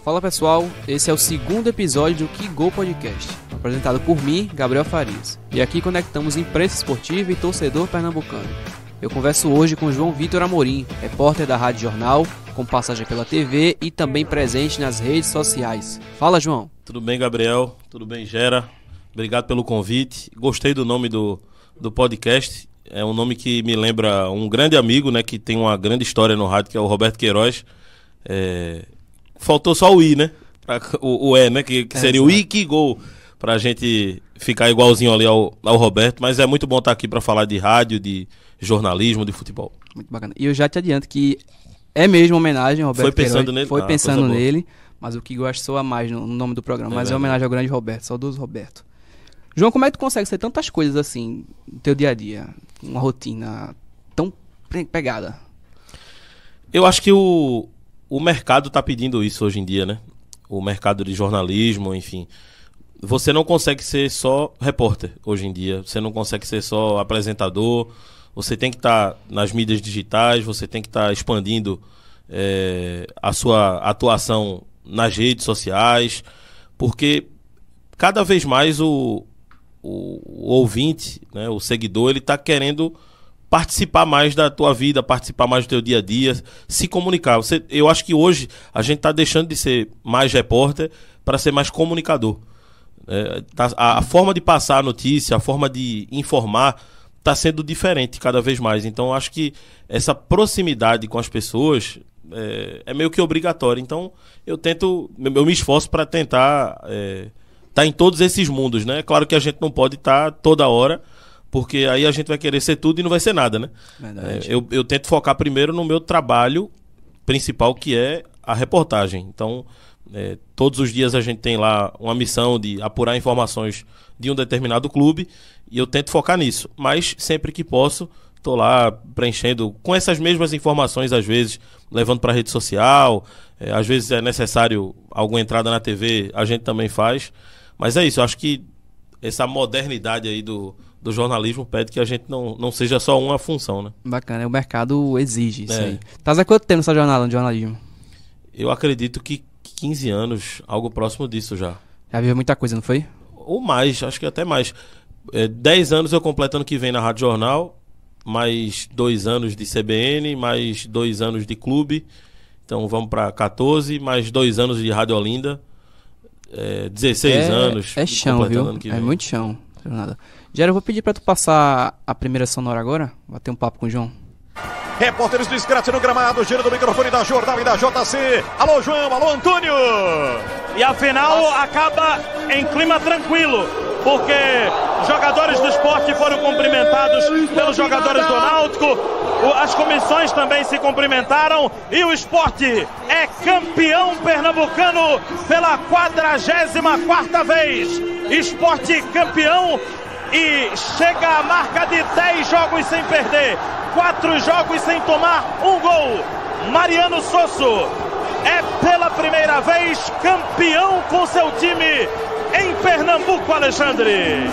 Fala pessoal, esse é o segundo episódio do Que Gol Podcast, apresentado por mim, Gabriel Farias. E aqui conectamos imprensa esportiva e torcedor pernambucano. Eu converso hoje com João Vitor Amorim, repórter da Rádio Jornal, com passagem pela TV e também presente nas redes sociais. Fala, João. Tudo bem, Gabriel? Tudo bem, Gera? Obrigado pelo convite. Gostei do nome do podcast. É um nome que me lembra um grande amigo, né, que tem uma grande história no rádio, que é o Roberto Queiroz. Faltou só o I, né? O E, né? Que seria o I, que gol. Pra gente ficar igualzinho ali ao Roberto. Mas é muito bom estar aqui pra falar de rádio, de jornalismo, de futebol. Muito bacana. E eu já te adianto que é mesmo homenagem ao Roberto Queiroz. Foi pensando nele, mas o que eu acho soa mais no nome do programa. Mas é homenagem ao grande Roberto, saudoso Roberto. João, como é que tu consegue ser tantas coisas assim no teu dia a dia? Uma rotina tão pegada? Eu acho que o mercado está pedindo isso hoje em dia, né? O mercado de jornalismo, enfim. Você não consegue ser só repórter hoje em dia. Você não consegue ser só apresentador. Você tem que estar nas mídias digitais, você tem que estar expandindo a sua atuação nas redes sociais, porque cada vez mais o ouvinte, né, o seguidor, ele está querendo participar mais da tua vida, participar mais do teu dia a dia, se comunicar. Eu acho que hoje a gente está deixando de ser mais repórter para ser mais comunicador. A forma de passar a notícia, a forma de informar está sendo diferente cada vez mais. Então, eu acho que essa proximidade com as pessoas é meio que obrigatória. Então, eu me esforço para tentar estar em todos esses mundos, né? Claro que a gente não pode estar toda hora, porque aí a gente vai querer ser tudo e não vai ser nada, né? Eu tento focar primeiro no meu trabalho principal, que é a reportagem. Então, todos os dias a gente tem lá uma missão de apurar informações de um determinado clube e eu tento focar nisso. Mas sempre que posso, estou lá preenchendo com essas mesmas informações, às vezes levando para a rede social, às vezes é necessário alguma entrada na TV, a gente também faz. Mas é isso, eu acho que essa modernidade aí do jornalismo pede que a gente não seja só uma função, né? Bacana, o mercado exige isso aí. Tá há quanto tempo nessa jornada de jornalismo? Eu acredito que 15 anos, algo próximo disso já. Já viu muita coisa, não foi? Ou mais, acho que até mais. 10 anos eu completo ano que vem na Rádio Jornal, mais 2 anos de CBN, mais 2 anos de clube. Então vamos para 14, mais 2 anos de Rádio Olinda. 16 anos. É chão, viu? É muito chão. Gera, eu vou pedir pra tu passar a primeira sonora agora. Bater um papo com o João. Repórteres do Scratch no gramado, girando o microfone da Jornal e da JC. Alô, João, alô, Antônio. E a final acaba em clima tranquilo, porque jogadores do Sport foram cumprimentados pelos jogadores do Náutico. As comissões também se cumprimentaram e o Sport é campeão pernambucano pela 44ª vez. Sport campeão e chega à marca de 10 jogos sem perder, 4 jogos sem tomar um gol. Mariano Sosso é pela primeira vez campeão com seu time em Pernambuco, Alexandre.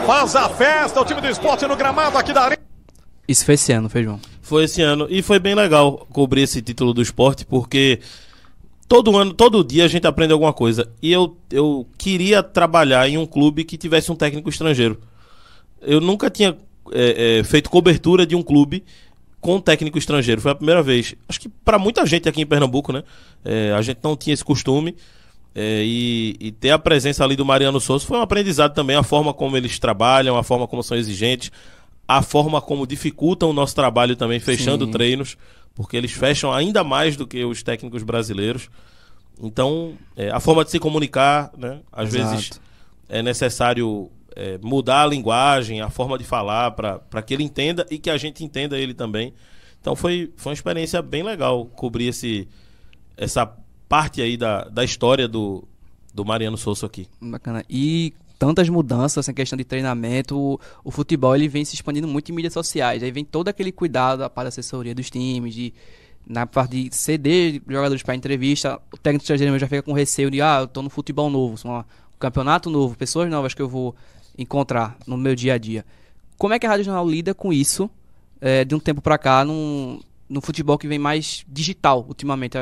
Faz a festa o time do Sport no gramado aqui da Arena. Isso foi esse ano, foi, João? Foi esse ano e foi bem legal cobrir esse título do Sport, porque todo dia a gente aprende alguma coisa. E eu queria trabalhar em um clube que tivesse um técnico estrangeiro. Eu nunca tinha feito cobertura de um clube com um técnico estrangeiro. Foi a primeira vez. Acho que para muita gente aqui em Pernambuco, né? A gente não tinha esse costume. E ter a presença ali do Mariano Sosso foi um aprendizado também. A forma como eles trabalham, a forma como são exigentes, a forma como dificultam o nosso trabalho também, fechando treinos, porque eles fecham ainda mais do que os técnicos brasileiros. Então, a forma de se comunicar, né? Às vezes é necessário mudar a linguagem, a forma de falar, para que ele entenda e que a gente entenda ele também. Então foi uma experiência bem legal cobrir essa parte aí da história do Mariano Sosso aqui. Bacana. E tantas mudanças, essa questão de treinamento, o futebol ele vem se expandindo muito em mídias sociais. Aí vem todo aquele cuidado para a assessoria dos times, na parte de ceder jogadores para entrevista. O técnico estrangeiro já fica com receio de eu tô no futebol novo, um campeonato novo, pessoas novas que eu vou encontrar no meu dia a dia. Como é que a Rádio Jornal lida com isso de um tempo para cá no futebol que vem mais digital ultimamente?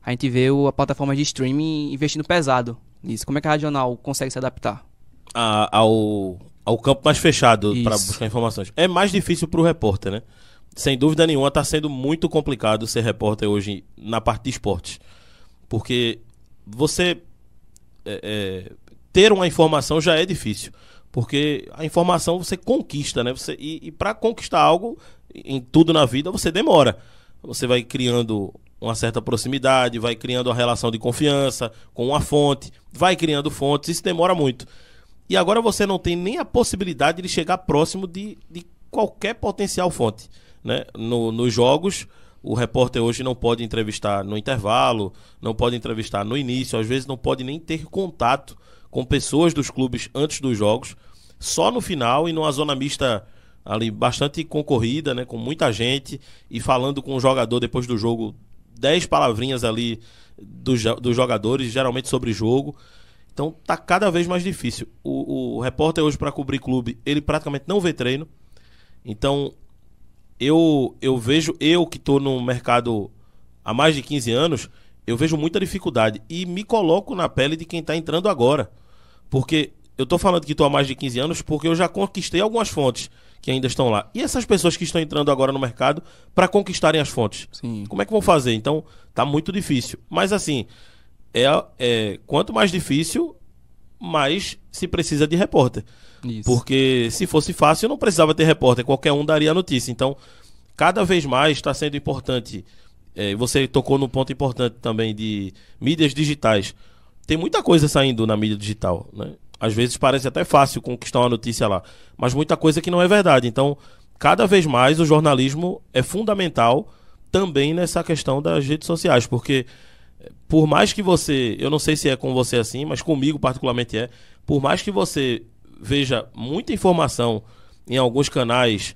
a gente vê a plataforma de streaming investindo pesado nisso. Como é que a Rádio Jornal consegue se adaptar? Ao campo mais fechado para Isso. buscar informações. É mais difícil para o repórter, né? Sem dúvida nenhuma, está sendo muito complicado ser repórter hoje na parte de esportes. Porque você ter uma informação já é difícil. Porque a informação você conquista, né? E para conquistar algo, em tudo na vida, você demora. Você vai criando uma certa proximidade, vai criando uma relação de confiança com uma fonte, vai criando fontes, isso demora muito. E agora você não tem nem a possibilidade de chegar próximo de qualquer potencial fonte, né? Nos jogos, o repórter hoje não pode entrevistar no intervalo, não pode entrevistar no início, às vezes não pode nem ter contato com pessoas dos clubes antes dos jogos, só no final e numa zona mista ali bastante concorrida, né, com muita gente, e falando com o jogador depois do jogo, 10 palavrinhas ali dos jogadores, geralmente sobre jogo. Então tá cada vez mais difícil. O repórter hoje, para cobrir clube, ele praticamente não vê treino. Então eu vejo, eu que estou no mercado há mais de 15 anos, eu vejo muita dificuldade e me coloco na pele de quem está entrando agora. Porque eu estou falando que estou há mais de 15 anos porque eu já conquistei algumas fontes que ainda estão lá. E essas pessoas que estão entrando agora no mercado para conquistarem as fontes? Sim. Como é que vão fazer? Então tá muito difícil. Mas assim, quanto mais difícil, mais se precisa de repórter. Isso. Porque se fosse fácil, não precisava ter repórter. Qualquer um daria a notícia. Então, cada vez mais está sendo importante. Você tocou no ponto importante também de mídias digitais. Tem muita coisa saindo na mídia digital, né? Às vezes parece até fácil conquistar uma notícia lá, mas muita coisa que não é verdade. Então, cada vez mais o jornalismo é fundamental também nessa questão das redes sociais, porque por mais que você, eu não sei se é com você assim, mas comigo particularmente por mais que você veja muita informação em alguns canais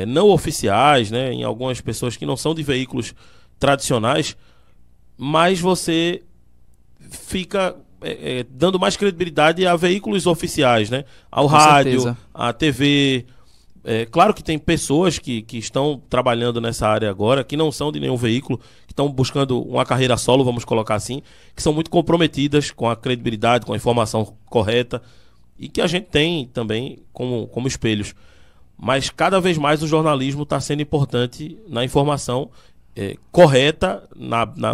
não oficiais, né, em algumas pessoas que não são de veículos tradicionais, mas você fica dando mais credibilidade a veículos oficiais, né? Ao rádio, à TV. Claro que tem pessoas que estão trabalhando nessa área agora, que não são de nenhum veículo, que estão buscando uma carreira solo, vamos colocar assim, que são muito comprometidas com a credibilidade, com a informação correta, e que a gente tem também como espelhos. Mas cada vez mais o jornalismo está sendo importante na informação correta,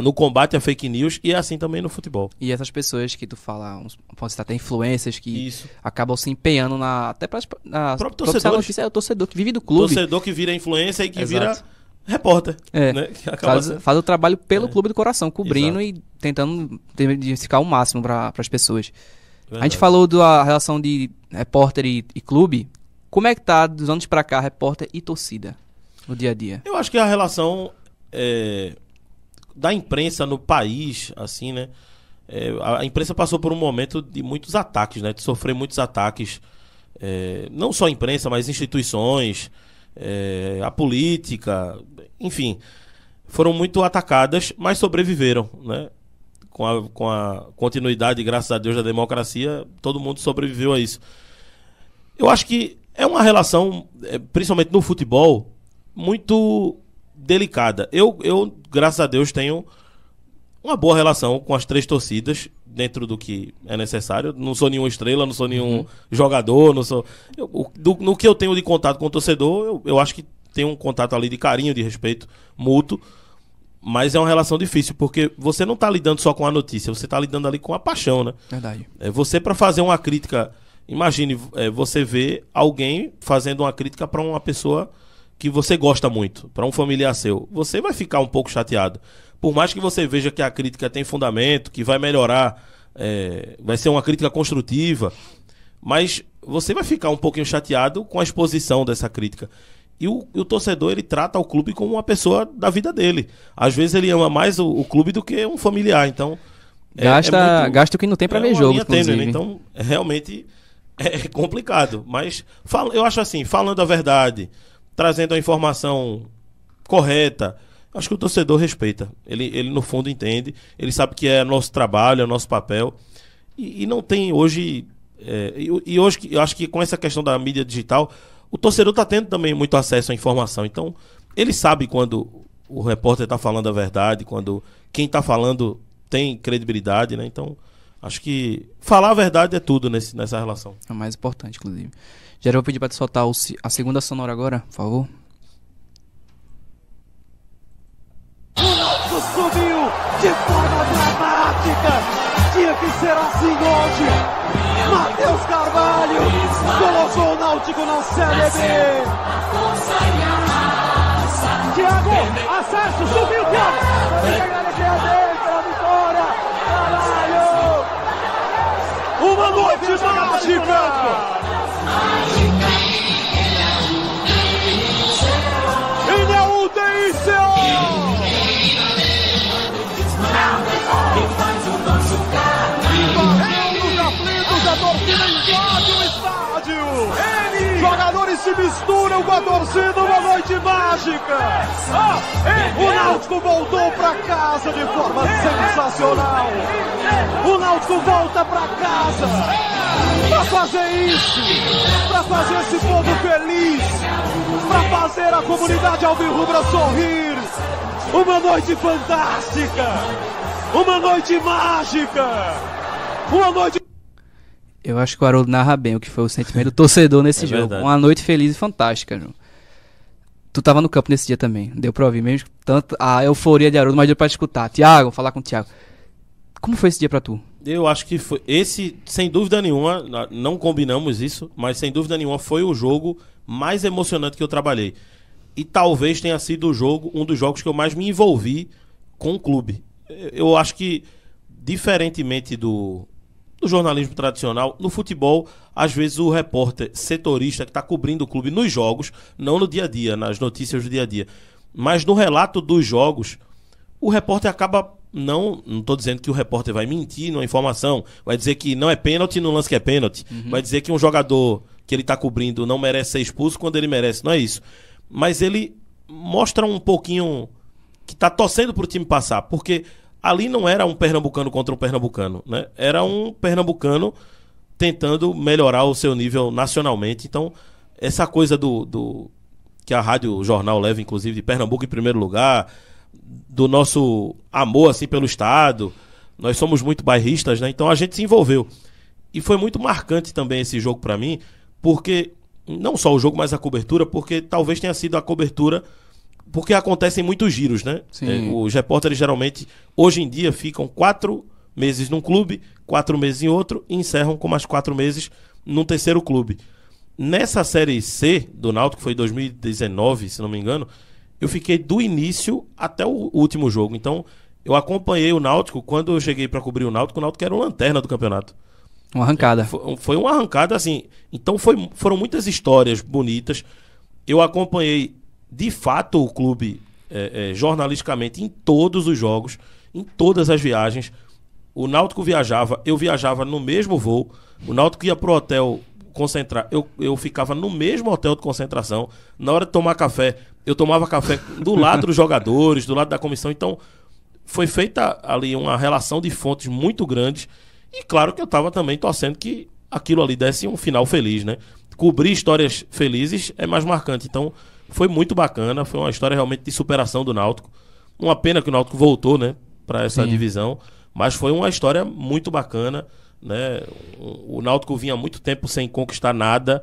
no combate à fake news, e é assim também no futebol. E essas pessoas que tu fala, pode estar até influencers que Isso. acabam se empenhando até para próprio torcedor. Notícia, é o torcedor que vive do clube. Torcedor que vira influência e que Exato. vira repórter. Né? Que acaba faz o trabalho pelo clube do coração, cobrindo Exato. e tentando identificar o máximo para as pessoas. Verdade. A gente falou da relação de repórter e clube. Como é que tá dos anos para cá, repórter e torcida no dia a dia? Eu acho que a relação da imprensa no país, assim, né? A imprensa passou por um momento de muitos ataques, né? De sofrer muitos ataques, não só a imprensa, mas instituições, a política, enfim, foram muito atacadas, mas sobreviveram, né? Com a continuidade, graças a Deus, da democracia, todo mundo sobreviveu a isso. Eu acho que é uma relação, principalmente no futebol, muito delicada. Eu, graças a Deus, tenho uma boa relação com as 3 torcidas, dentro do que é necessário. Não sou nenhuma estrela, não sou nenhum jogador, não sou... No que eu tenho de contato com o torcedor, eu acho que tem um contato ali de carinho, de respeito mútuo, mas é uma relação difícil, porque você não está lidando só com a notícia, você está lidando ali com a paixão, né? Verdade. Você, para fazer uma crítica, imagine, você vê alguém fazendo uma crítica para uma pessoa que você gosta muito, para um familiar seu, você vai ficar um pouco chateado. Por mais que você veja que a crítica tem fundamento, que vai melhorar, vai ser uma crítica construtiva, mas você vai ficar um pouquinho chateado com a exposição dessa crítica. E o torcedor, ele trata o clube como uma pessoa da vida dele. Às vezes ele ama mais o clube do que um familiar, então... Gasta o que não tem para ver jogo, inclusive. Né? Então, realmente é complicado. Mas eu acho assim, falando a verdade, trazendo a informação correta, acho que o torcedor respeita. Ele no fundo entende, ele sabe que é nosso trabalho, é nosso papel. E não tem hoje... hoje eu acho que com essa questão da mídia digital, o torcedor está tendo também muito acesso à informação. Então, ele sabe quando o repórter está falando a verdade, quando quem está falando tem credibilidade, né? Então, acho que falar a verdade é tudo nessa relação. É o mais importante, inclusive. Já vou pedir para te soltar a segunda sonora agora, por favor. Subiu de forma dramática. Tinha que ser assim hoje. Matheus Carvalho colocou o Náutico na Série B. Thiago, acesso, subiu, Thiago. Pela vitória. Caralho. Uma noite mágica. Ele é o DICO. A torcida invade o estádio. Jogadores se misturam com a torcida, uma noite mágica. O Náutico voltou para casa de forma sensacional. O Náutico volta para casa para fazer isso, para fazer esse povo feliz, para fazer a comunidade alvirrubra sorrir. Uma noite fantástica, uma noite mágica, uma noite. Eu acho que o Haroldo narra bem o que foi o sentimento do torcedor nesse jogo. Verdade. Uma noite feliz e fantástica, João. Tu tava no campo nesse dia também, deu pra ouvir mesmo tanto a euforia de Haroldo, mas deu pra escutar. Thiago, vou falar com o Thiago. Como foi esse dia pra tu? Eu acho que foi esse, sem dúvida nenhuma, não combinamos isso, mas sem dúvida nenhuma foi o jogo mais emocionante que eu trabalhei. E talvez tenha sido um dos jogos que eu mais me envolvi com o clube. Eu acho que, diferentemente do jornalismo tradicional, no futebol, às vezes o repórter setorista que está cobrindo o clube nos jogos, não no dia a dia, nas notícias do dia a dia, mas no relato dos jogos, o repórter acaba, não estou dizendo que o repórter vai mentir numa informação, vai dizer que não é pênalti no lance que é pênalti, vai dizer que um jogador que ele está cobrindo não merece ser expulso quando ele merece, não é isso. Mas ele mostra um pouquinho que está torcendo para o time passar, porque ali não era um pernambucano contra um pernambucano, né? Era um pernambucano tentando melhorar o seu nível nacionalmente. Então, essa coisa que a Rádio o Jornal leva, inclusive, de Pernambuco em primeiro lugar, do nosso amor assim pelo estado, nós somos muito bairristas, né? Então a gente se envolveu. E foi muito marcante também esse jogo para mim, porque não só o jogo, mas a cobertura, porque talvez tenha sido a cobertura. Porque acontecem muitos giros, né? Os repórteres geralmente, hoje em dia, ficam 4 meses num clube, 4 meses em outro, e encerram com mais 4 meses num terceiro clube. Nessa Série C do Náutico, que foi 2019, se não me engano, eu fiquei do início até o último jogo. Então, eu acompanhei o Náutico. Quando eu cheguei para cobrir o Náutico era o lanterna do campeonato. Uma arrancada. Foi uma arrancada, assim. Então, foram muitas histórias bonitas. Eu acompanhei de fato o clube jornalisticamente em todos os jogos, em todas as viagens. O Náutico viajava, eu viajava no mesmo voo. O Náutico ia pro hotel concentrar, eu ficava no mesmo hotel de concentração. Na hora de tomar café, eu tomava café do lado dos jogadores, do lado da comissão. Então foi feita ali uma relação de fontes muito grande. E claro que eu estava também torcendo que aquilo ali desse um final feliz, né? Cobrir histórias felizes é mais marcante. Então foi muito bacana, foi uma história realmente de superação do Náutico. Uma pena que o Náutico voltou, né, para essa divisão, mas foi uma história muito bacana, né? O Náutico vinha há muito tempo sem conquistar nada,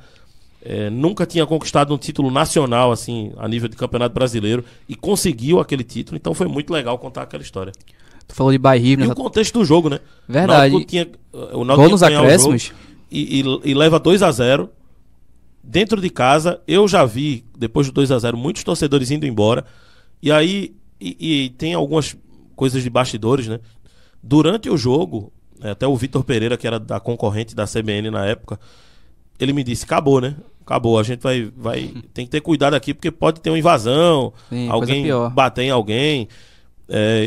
nunca tinha conquistado um título nacional assim, a nível de Campeonato Brasileiro, e conseguiu aquele título, então foi muito legal contar aquela história. Tu falou de bairrismo, e o contexto do jogo, né? Verdade. O Náutico nos acréscimos e leva 2-0 dentro de casa. Eu já vi, depois do 2-0, muitos torcedores indo embora. E aí e tem algumas coisas de bastidores, né? Durante o jogo, até o Vitor Pereira, que era da concorrente da CBN na época, ele me disse: acabou, né? Acabou, a gente vai tem que ter cuidado aqui, porque pode ter uma invasão, alguém bater em alguém.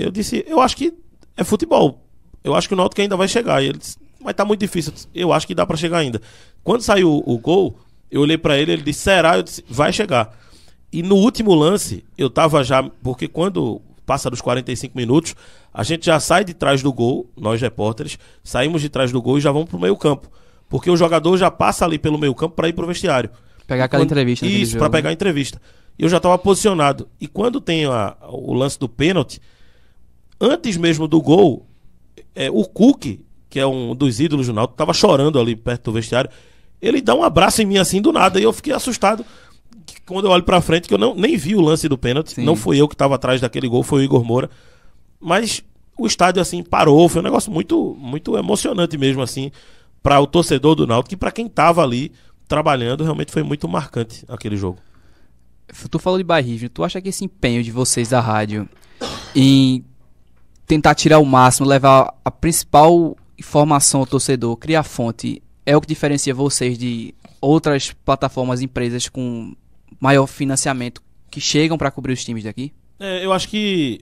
Eu disse: eu acho que é futebol, eu acho que o Náutico ainda vai chegar. E ele disse: mas tá muito difícil. Eu acho que dá pra chegar ainda. Quando saiu o gol, eu olhei pra ele disse: será? Eu disse: vai chegar. E no último lance, eu tava já... Porque quando passa dos 45 minutos, a gente já sai de trás do gol, nós repórteres, saímos de trás do gol e já vamos pro meio campo. Porque o jogador já passa ali pelo meio campo pra ir pro vestiário. Pegar aquela entrevista. Isso, pra pegar a entrevista. e eu já estava posicionado. E quando tem o lance do pênalti, antes mesmo do gol, o Cook, que é um dos ídolos do Náutico, estava chorando ali perto do vestiário. Ele dá um abraço em mim assim do nada, e eu fiquei assustado quando eu olho pra frente, que eu nem vi o lance do pênalti. Sim. Não fui eu que estava atrás daquele gol, foi o Igor Moura. Mas o estádio assim parou, foi um negócio muito, muito emocionante mesmo assim para o torcedor do Náutico, e para quem estava ali trabalhando, realmente foi muito marcante aquele jogo. Tu falou de bairrismo, tu acha que esse empenho de vocês da rádio em tentar tirar o máximo, levar a principal informação ao torcedor, criar fonte, é o que diferencia vocês de outras plataformas, empresas com maior financiamento que chegam para cobrir os times daqui? Eu acho que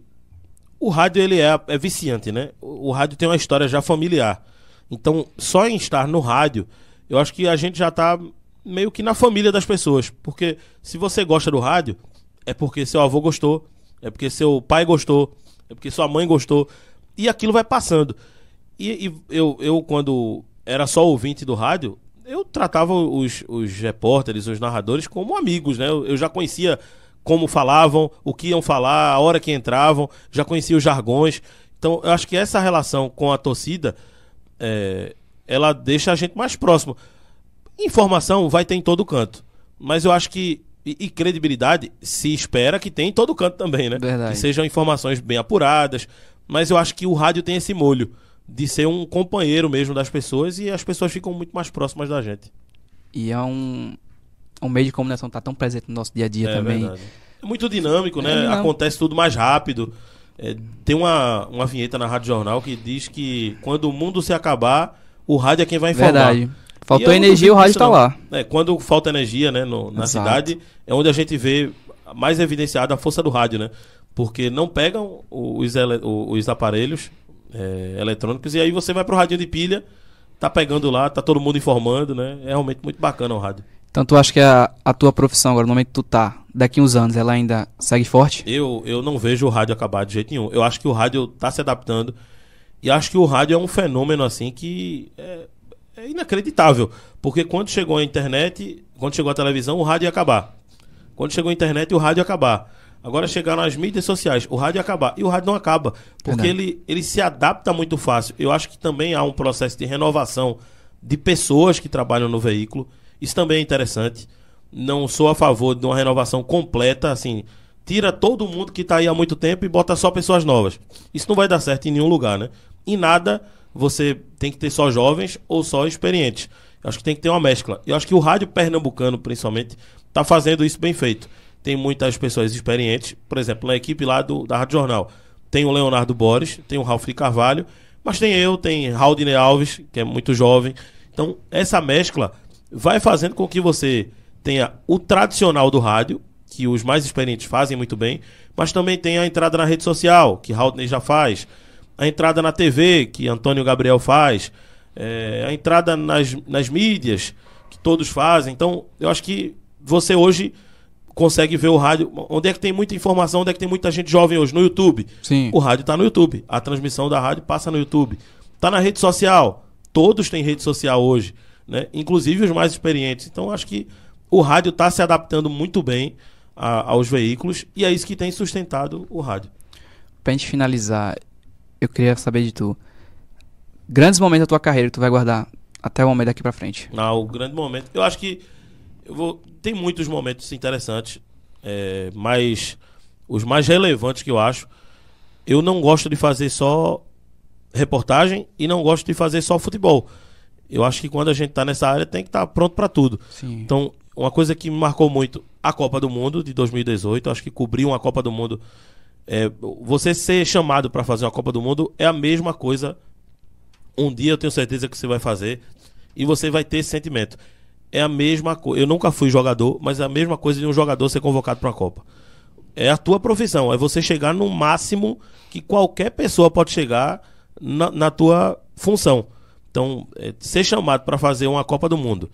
o rádio ele é viciante, né? O rádio tem uma história já familiar. Então, só em estar no rádio, eu acho que a gente já está meio que na família das pessoas. Porque se você gosta do rádio, é porque seu avô gostou, é porque seu pai gostou, é porque sua mãe gostou. E aquilo vai passando. E eu quando era só ouvinte do rádio, eu tratava os repórteres, os narradores como amigos, né? Eu já conhecia como falavam, o que iam falar, a hora que entravam, já conhecia os jargões. Então, eu acho que essa relação com a torcida, ela deixa a gente mais próximo. Informação vai ter em todo canto, mas eu acho que, e credibilidade, se espera que tem em todo canto também, né? Verdade. Que sejam informações bem apuradas, mas eu acho que o rádio tem esse molho de ser um companheiro mesmo das pessoas, e as pessoas ficam muito mais próximas da gente. E é um meio de comunicação tá tão presente no nosso dia a dia também. Verdade. É muito dinâmico, né? Dinâmico. Acontece tudo mais rápido. Tem uma vinheta na Rádio Jornal que diz que quando o mundo se acabar, o rádio é quem vai informar. Verdade. Faltou energia, o rádio está lá. Quando falta energia, né, na Exato. cidade, é onde a gente vê mais evidenciada a força do rádio, né? Porque não pegam os aparelhos eletrônicos, e aí você vai pro radinho de pilha, tá pegando lá, tá todo mundo informando, né? É realmente muito bacana o rádio. Então tu acha que a tua profissão agora, no momento que tu tá, daqui uns anos, ela ainda segue forte? Eu não vejo o rádio acabar de jeito nenhum. Eu acho que o rádio tá se adaptando, e acho que o rádio é um fenômeno assim que é inacreditável. Porque quando chegou a internet, quando chegou a televisão, o rádio ia acabar. Quando chegou a internet, o rádio ia acabar. Agora chegaram as mídias sociais, o rádio ia acabar. E o rádio não acaba, porque ele se adapta muito fácil. Eu acho que também há um processo de renovação de pessoas que trabalham no veículo. Isso também é interessante. Não sou a favor de uma renovação completa, assim, tira todo mundo que está aí há muito tempo e bota só pessoas novas. Isso não vai dar certo em nenhum lugar, né? Em nada você tem que ter só jovens ou só experientes. Eu acho que tem que ter uma mescla. Eu acho que o rádio pernambucano, principalmente, está fazendo isso bem feito. Tem muitas pessoas experientes, por exemplo, na equipe lá da Rádio Jornal. Tem o Leonardo Borges, tem o Ralf de Carvalho, mas tem Raudinei Alves, que é muito jovem. Então, essa mescla vai fazendo com que você tenha o tradicional do rádio, que os mais experientes fazem muito bem, mas também tem a entrada na rede social, que Raudinei já faz, a entrada na TV, que Antônio Gabriel faz, a entrada nas mídias, que todos fazem. Então, eu acho que você hoje consegue ver o rádio, onde é que tem muita informação, onde é que tem muita gente jovem hoje, no YouTube. Sim. O rádio está no YouTube, a transmissão da rádio passa no YouTube. Está na rede social, todos têm rede social hoje, né? Inclusive os mais experientes. Então, acho que o rádio está se adaptando muito bem aos veículos, e é isso que tem sustentado o rádio. Pra gente finalizar, eu queria saber de tu. Grandes momentos da tua carreira que tu vai guardar até o momento daqui pra frente. O grande momento. Eu acho que tem muitos momentos interessantes, mas os mais relevantes que eu acho, eu não gosto de fazer só reportagem e não gosto de fazer só futebol. Eu acho que quando a gente tá nessa área tem que estar pronto para tudo. Sim. Então, uma coisa que me marcou muito, a Copa do Mundo de 2018, eu acho que cobrir uma Copa do Mundo, você ser chamado para fazer uma Copa do Mundo é a mesma coisa. Um dia eu tenho certeza que você vai fazer e você vai ter esse sentimento. É a mesma coisa. Eu nunca fui jogador, mas é a mesma coisa de um jogador ser convocado para uma Copa. É a tua profissão, é você chegar no máximo que qualquer pessoa pode chegar na tua função. Então, ser chamado para fazer uma Copa do Mundo,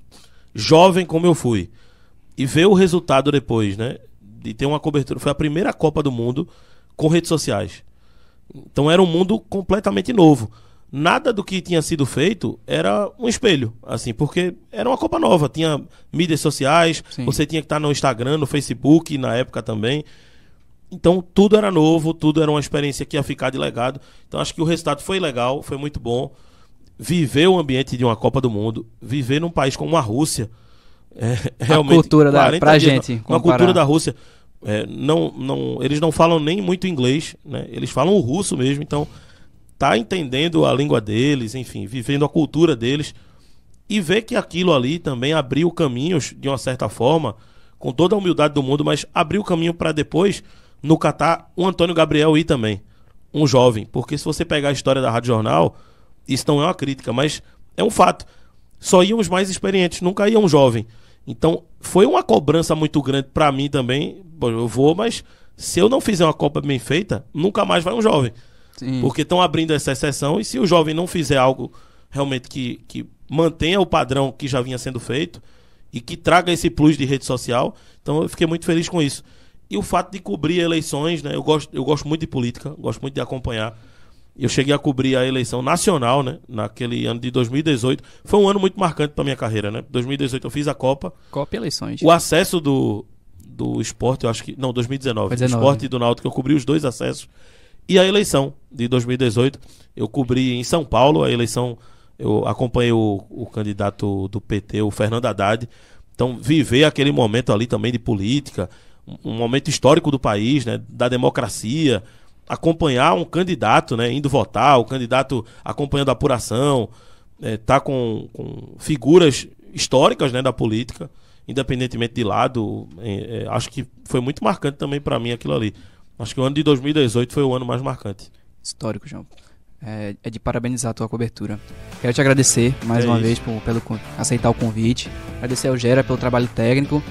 jovem como eu fui, e ver o resultado depois, né? De ter uma cobertura. Foi a primeira Copa do Mundo com redes sociais. Então era um mundo completamente novo. nada do que tinha sido feito era um espelho, assim, porque era uma Copa nova, tinha mídias sociais, Sim. você tinha que estar no Instagram, no Facebook, na época também. Então tudo era novo, tudo era uma experiência que ia ficar de legado. Então acho que o resultado foi legal, foi muito bom. Viver o ambiente de uma Copa do Mundo, viver num país como a Rússia, realmente... A cultura pra dias, gente uma cultura da Rússia. Eles não falam nem muito inglês, né? Eles falam o russo mesmo, então tá entendendo a língua deles, enfim, vivendo a cultura deles, e ver que aquilo ali também abriu caminhos, de uma certa forma, com toda a humildade do mundo, mas abriu caminho para depois, no Catar, o Antônio Gabriel ir também, um jovem, porque se você pegar a história da Rádio Jornal, isso não é uma crítica, mas é um fato, só iam os mais experientes, nunca ia um jovem. Então foi uma cobrança muito grande para mim também. Bom, eu vou, mas se eu não fizer uma Copa bem feita, nunca mais vai um jovem. Sim. Porque estão abrindo essa exceção, e se o jovem não fizer algo realmente que mantenha o padrão que já vinha sendo feito e que traga esse plus de rede social, então eu fiquei muito feliz com isso. E o fato de cobrir eleições, né? Eu gosto muito de política, gosto muito de acompanhar. Eu cheguei a cobrir a eleição nacional, né? Naquele ano de 2018. Foi um ano muito marcante para minha carreira, né? 2018 eu fiz a Copa. Copa e eleições. O acesso do esporte, eu acho que... Não, 2019. O esporte e do Náutico, eu cobri os dois acessos. E a eleição de 2018, eu cobri em São Paulo a eleição. Eu acompanhei o candidato do PT, o Fernando Haddad. Então, viver aquele momento ali também de política, um momento histórico do país, né? Da democracia... acompanhar um candidato, né, indo votar, o candidato acompanhando a apuração, tá com figuras históricas, né, da política, independentemente de lado, acho que foi muito marcante também para mim aquilo ali. Acho que o ano de 2018 foi o ano mais marcante. Histórico, João. É de parabenizar a tua cobertura. Quero te agradecer mais uma vez pelo aceitar o convite, agradecer ao Gera pelo trabalho técnico.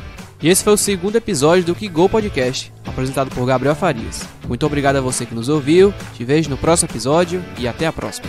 E esse foi o segundo episódio do Que Gol Podcast, apresentado por Gabriel Farias. Muito obrigado a você que nos ouviu, te vejo no próximo episódio e até a próxima.